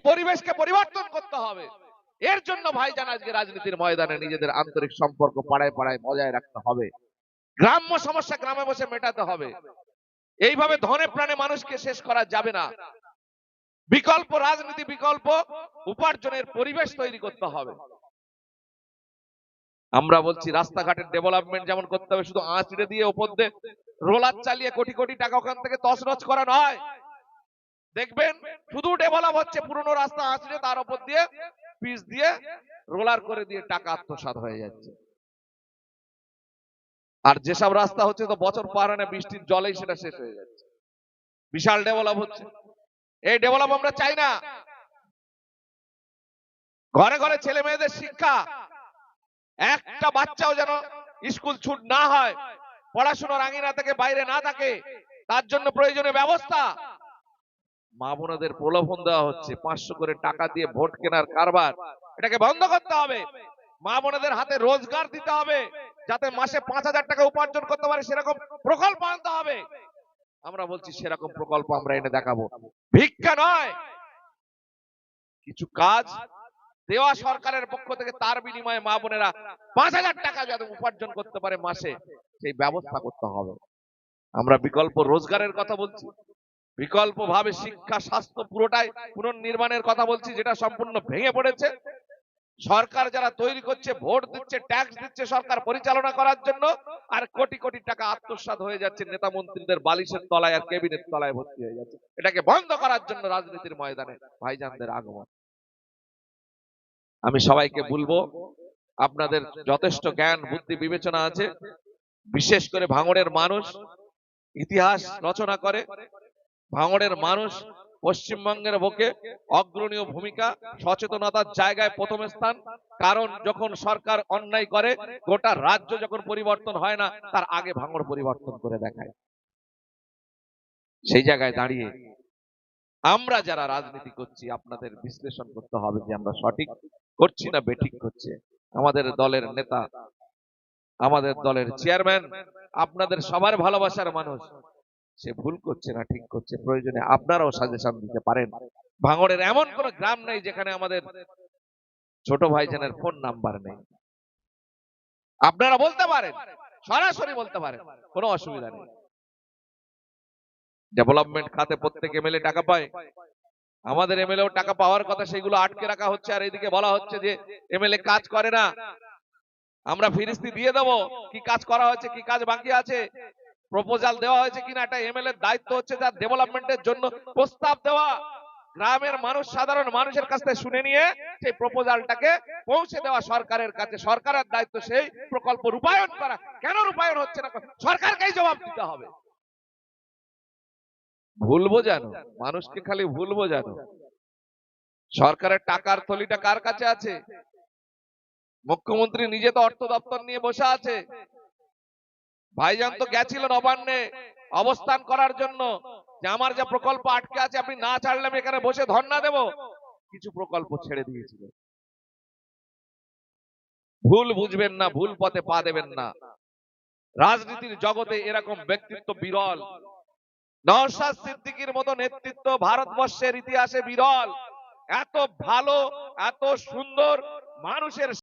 পরিবেশকে পরিবর্তন করতে হবে। এর জন্য ভাইজান আজকে রাজনীতির ময়দানে নিজেদের আন্তরিক সম্পর্ক পাড়ায় পাড়ায় বজায় রাখতে হবে। গ্রাম্য সমস্যা গ্রামে বসে মেটাতে হবে। এইভাবে ধনে প্রাণে মানুষকে শেষ করা যাবে না। বিকল্প রাজনীতি, বিকল্প উপার্জনের পরিবেশ তৈরি করতে হবে। আমরা বলছি রাস্তাঘাটের ডেভেলপমেন্ট যেমন করতে হবে, শুধু আঁচড়ে দিয়ে ওপর দিয়ে রোলার চালিয়ে কোটি কোটি টাকা ওখান থেকে তছনছ করা নয়। দেখবেন শুধু ডেভেলপ হচ্ছে, পুরনো রাস্তা আঁচড়ে তার উপর দিয়ে পিচ দিয়ে রোলার করে দিয়ে টাকা আত্মসাৎ হয়ে যাচ্ছে। আর যেসব রাস্তা হচ্ছে তো বছর পার হয় না, বৃষ্টির জলেই সেটা শেষ হয়ে যাচ্ছে। বিশাল ডেভেলপ হচ্ছে, এই ডেভেলপ আমরা চাই না। ঘরে ঘরে ছেলে মেয়েদের শিক্ষা, একটা বাচ্চাও যেন স্কুল ছুট না হয়, পড়াশোনার আঙিনা থেকে বাইরে না থাকে, তার জন্য প্রয়োজনীয় ব্যবস্থা। মা বোনদের প্রলোভন দেওয়া হচ্ছে 500 করে টাকা দিয়ে ভোট কেনার কারবার, এটাকে বন্ধ করতে হবে। মা বোনদের হাতে রোজগার দিতে হবে, যাতে মাসে 5000 টাকা উপার্জন করতে পারে সেরকম প্রকল্প আনতে হবে। আমরা বলছি সেরকম প্রকল্প আমরা এনে দেখাবো, ভিক্ষা নয়। কিছু কাজ দেওয়া সরকারের পক্ষ থেকে, তার বিনিময়ে মা বোনেরা 5000 টাকা যাতে উপার্জন করতে পারে মাসে, সেই ব্যবস্থা করতে হবে। আমরা বিকল্প রোজগারের কথা বলছি, বিকল্প ভাবে শিক্ষা স্বাস্থ্য পুরোটাই পুনর্নির্মাণের কথা বলছি, যেটা সম্পূর্ণ ভেঙে পড়েছে। সরকার যারা তৈরি করছে, ভোট দিচ্ছে, ট্যাক্স দিচ্ছে সরকার পরিচালনা করার জন্য, আর কোটি কোটি টাকা আত্মসাৎ হয়ে যাচ্ছে নেতা মন্ত্রীদের বালিশের তলায় আর ক্যাবিনেট তলায় ভর্তি হয়ে যাচ্ছে। এটাকে বন্ধ করার জন্য রাজনীতির ময়দানে ভাইজানদের আগমন। আমি সবাইকে বলবো, আপনাদের যথেষ্ট জ্ঞান বুদ্ধি বিবেচনা আছে, বিশেষ করে ভাঙড়ের মানুষ ইতিহাস রচনা করে। ভাঙড়ের মানুষ পশ্চিমবঙ্গের বুকে অগ্রণীয় ভূমিকা, সচেতনতার জায়গায় প্রথম স্থান। কারণ যখন সরকার অন্যায় করে, গোটা রাজ্য যখন পরিবর্তন হয় না, তার আগে ভাঙড় পরিবর্তন করে দেখায়। সেই জায়গায় দাঁড়িয়ে আমরা যারা রাজনীতি করছি, আপনাদের বিশ্লেষণ করতে হবে যে আমরা সঠিক করছি না বেঠিক করছে। আমাদের দলের নেতা, আমাদের দলের চেয়ারম্যান, আপনাদের সবার ভালোবাসার মানুষ, সে ভুল করছে না ঠিক করছে, প্রয়োজনে আপনারাও সাজেশন দিতে পারেন। ভাঙড়ের এমন কোন গ্রাম নেই যেখানে আমাদের ছোট ভাইজানের ফোন নাম্বার নেই। আপনারা বলতে পারেন, সরাসরি বলতে পারেন, কোনো অসুবিধা নেই। ডেভেলপমেন্ট খাতে প্রত্যেক এমএলএ টাকা পায়, আমাদের এমএলএও টাকা পাওয়ার কথা, সেগুলো আটকে রাখা হচ্ছে। আর এইদিকে বলা হচ্ছে যে এমএলএ কাজ করে না, আমরা ফিরিস্তি দিয়ে দেবো কি কাজ করা হয়েছে, কি কাজ বাকি আছে, প্রপোজাল দেওয়া হয়েছে কিনা। এটা এমএলএর দায়িত্ব হচ্ছে তার ডেভেলপমেন্টের জন্য প্রস্তাব দেওয়া, গ্রামের মানুষ সাধারণ মানুষের কাছ থেকে শুনে নিয়ে সেই প্রপোজালটাকে পৌঁছে দেওয়া সরকারের কাছে। সরকারের দায়িত্ব সেই প্রকল্প রূপায়ণ করা। কেন রূপায়ণ হচ্ছে না সরকারকেই জবাব দিতে হবে। ভুল বোঝানো, মানুষকে খালি ভুল বোঝানো। সরকারের টাকার থলিটা কার কাছে আছে? মুখ্যমন্ত্রী নিজে তো অর্থ দপ্তর নিয়ে বসে আছে। ভাইজান তো গেছিল নবান্নে অবস্থান করার জন্য, যে আমার যা প্রকল্প আটকে আছে আপনি না ছাড়লে আমি এখানে বসে ধর্ণা দেব। কিছু প্রকল্প ছেড়ে দিয়েছিল। ভুল বুঝবেন না, ভুল পথে পা দেবেন না। রাজনীতির জগতে এরকম ব্যক্তিত্ব বিরল। নওশাদ সিদ্দিকীর মতো নেতৃত্ব ভারতবর্ষের ইতিহাসে বিরল। এত ভালো, এত সুন্দর মানুষের